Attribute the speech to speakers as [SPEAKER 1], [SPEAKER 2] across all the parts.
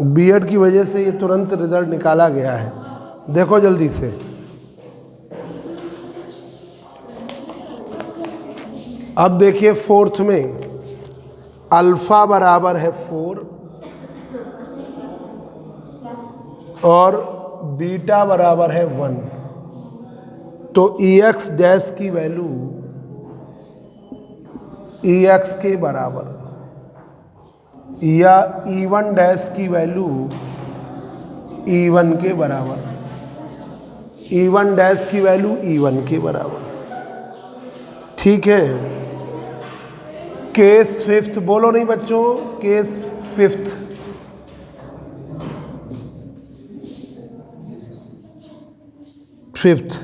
[SPEAKER 1] BEd की वजह से ये तुरंत रिजल्ट निकाला गया है। देखो जल्दी से, अब देखिए फोर्थ में अल्फा बराबर है 4 और बीटा बराबर है 1, तो EX डैश की वैल्यू EX के बराबर या E1 डैश की वैल्यू E1 के बराबर, E1 डैश की वैल्यू E1 के बराबर। ठीक है, केस फिफ्थ बोलो नहीं बच्चों, केस फिफ्थ। फिफ्थ,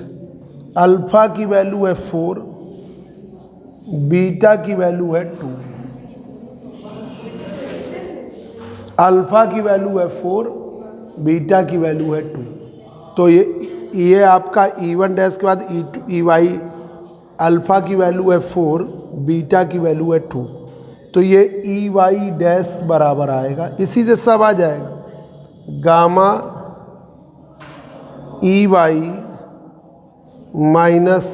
[SPEAKER 1] अल्फा की वैल्यू है 4, बीटा की वैल्यू है 2। अल्फा की वैल्यू है 4, बीटा की वैल्यू है 2। तो ये आपका E1 डैश के बाद EY, अल्फा की वैल्यू है 4, बीटा की वैल्यू है 2, तो ये EY डैश बराबर आएगा, इसी से सब आ जाएगा, gamma EY minus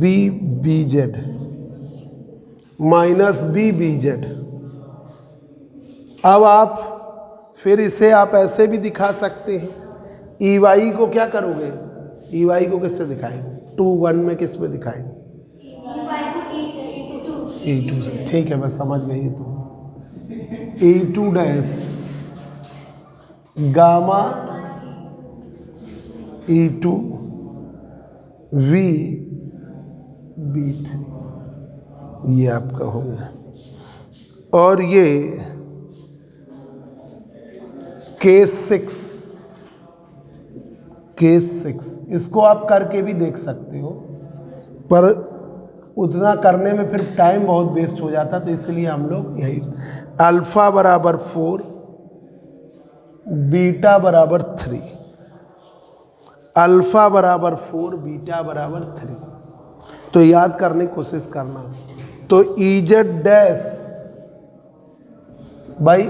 [SPEAKER 1] BZ minus BZ। अब आप फिर इसे आप ऐसे भी दिखा सकते हैं, EY को क्या करोगे, EY को किससे दिखाएंगे, 2 1 में किस पे दिखाएंगे, E2 से। ठीक है, मैं समझ गई तो E2 dash gamma E2 V B3, ये आपका हो गया। और ये केस 6, इसको आप करके भी देख सकते हो, पर उतना करने में फिर टाइम बहुत वेस्ट हो जाता, तो इसलिए हम लोग यही अल्फा बराबर 4, बीटा बराबर 3, अल्फा बराबर 4, बीटा बराबर 3, तो याद करने की कोशिश करना। तो EZ डैश भाई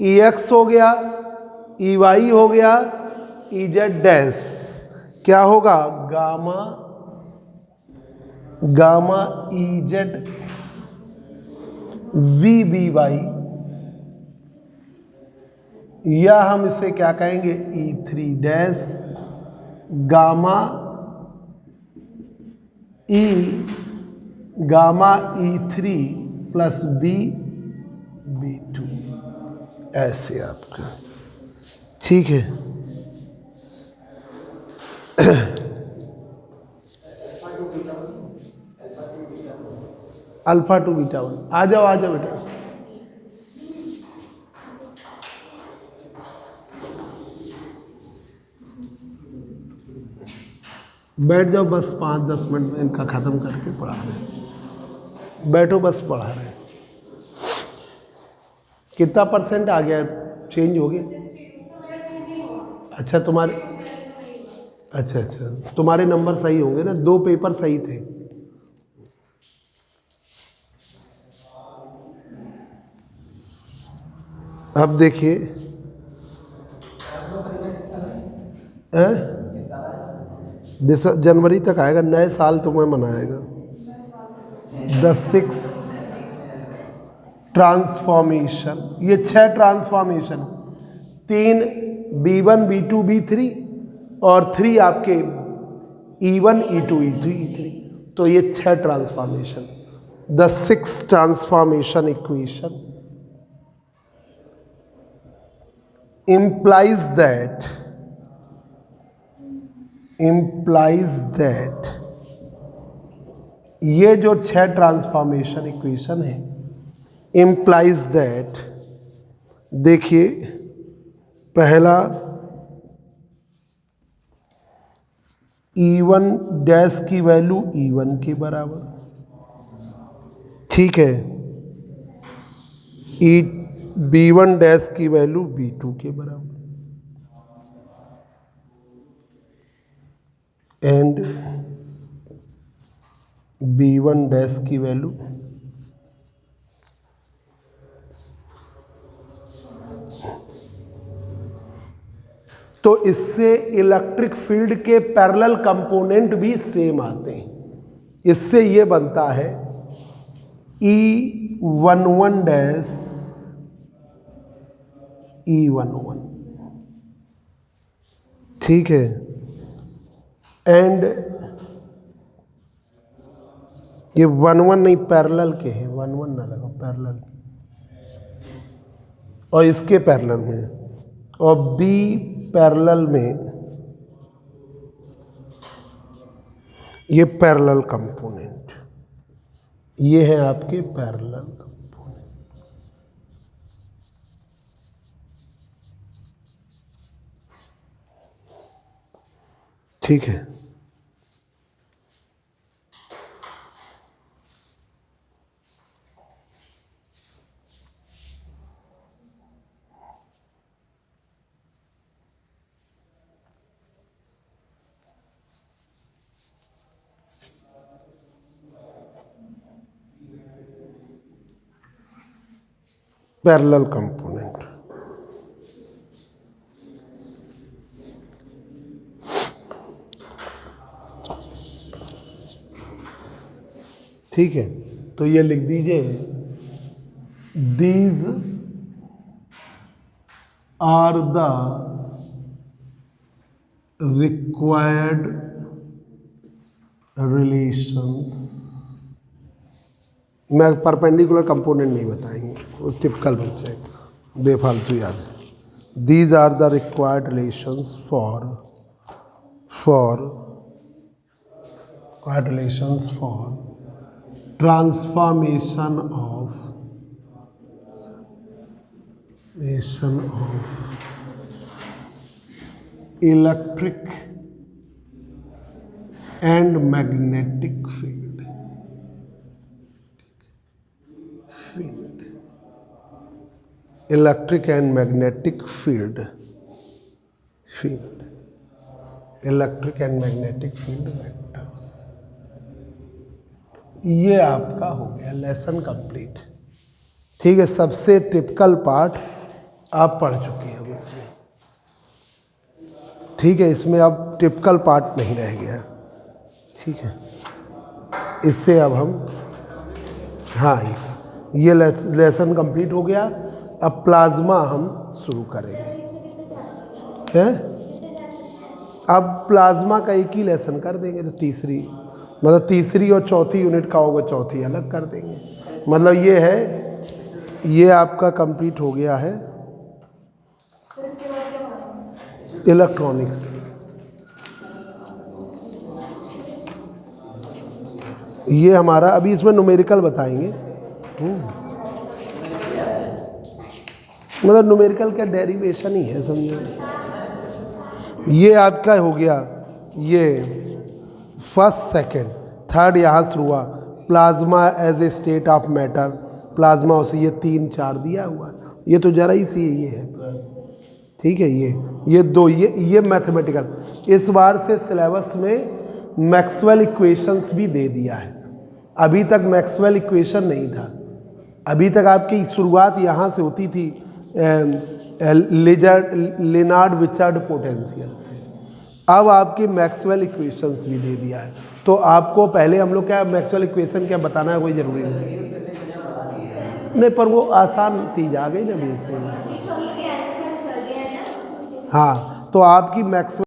[SPEAKER 1] EX हो गया, EY हो गया, EZ डैश क्या होगा, गामा EZ VBY, या हम इसे क्या कहेंगे E3 dash gamma E3 plus B2, ऐसे आपका। ठीक है, अल्फा 2 बीटा 1, आ जाओ बेटा। बैठ जाओ, बस 5-10 मिनट में इनका ख़त्म करके पढ़ा रहे हैं। बैठो, बस पढ़ा रहे हैं। कितना % आ गया, चेंज हो गया? अच्छा तुम्हारे नंबर सही होंगे ना, 2 पेपर सही थे। अब देखिए, जनवरी तक आएगा, नए साल तुम्हें मनाएगा। 6 ट्रांसफॉर्मेशन, ये 6 ट्रांसफॉर्मेशन, 3 B1 B2 B3 और 3 आपके E1 E2 E3, तो ये 6 transformation, 6 transformation equation implies that ये जो 6 ट्रांसफॉर्मेशन इक्वेशन है, implies that, देखिए पहला E1 डैश की वैल्यू E1 के बराबर, ठीक है, B1 डैश की वैल्यू B2 के बराबर, एंड B1 डैश की वैल्यू तो इससे इलेक्ट्रिक फील्ड के पैरेलल कंपोनेंट भी सेम आते हैं। इससे ये बनता है E11 डैश E11, ठीक है। एंड ये 11 नहीं, पैरेलल के हैं, 11 ना लगा, पैरेलल, और इसके पैरेलल में, और बी पैरेलल में ये पैरेलल कंपोनेंट, ये है आपके पैरेलल कंपोनेंट, ठीक है। पैरेलल कंपोनेंट, ठीक है। तो ये लिख दीजिए, these are the required relations. मैं परपेंडिकुलर कंपोनेंट नहीं बताएंगे, वो टिपिकल बन जाएगा, बेफालतू याद है। These are the required relations for transformation of electric and magnetic field, electric and magnetic field, electric and magnetic field vectors. ये आपका हो गया लेसन कंप्लीट, ठीक है। सबसे टिपिकल पार्ट आप पढ़ चुके हैं इसमें, ठीक है। इसमें अब टिपिकल पार्ट नहीं रह गया, ठीक है। इससे अब हम, हाँ, ये लेसन कंप्लीट हो गया। अब प्लाज्मा हम शुरू करेंगे, है। अब प्लाज्मा का एक ही लेसन कर देंगे, तो तीसरी, मतलब तीसरी और चौथी यूनिट का होगा, चौथी अलग कर देंगे। मतलब ये है, ये आपका कंप्लीट हो गया है इलेक्ट्रॉनिक्स। ये हमारा, अभी इसमें न्यूमेरिकल बताएंगे। मतलब न्यूमेरिकल का डेरिवेशन ही है, समझो। ये आपका हो गया, ये फर्स्ट सेकंड थर्ड यहाँ से हुआ। Plasma as a state of matter, plasma उसे ये 3 4 दिया हुआ, ये तो जरा ही सी ये है, ठीक है। ये दो, ये मैथमेटिकल। इस बार से सिलेबस में मैक्सवेल इक्वेशंस भी दे दिया है। अभी तक मैक्सवेल इक्वेशन नहीं था, अभी तक आपकी शुरुआत यहाँ से होती थी लेनार्ड विचार्ड पोटेंशियल से। अब आपकी मैक्सवेल इक्वेशंस भी दे दिया है, तो आपको पहले हम लोग क्या मैक्सवेल इक्वेशन क्या बताना है, कोई ज़रूरी नहीं, पर वो आसान चीज़ आ गई ना बेस में। हाँ, तो आपकी मैक्सवेल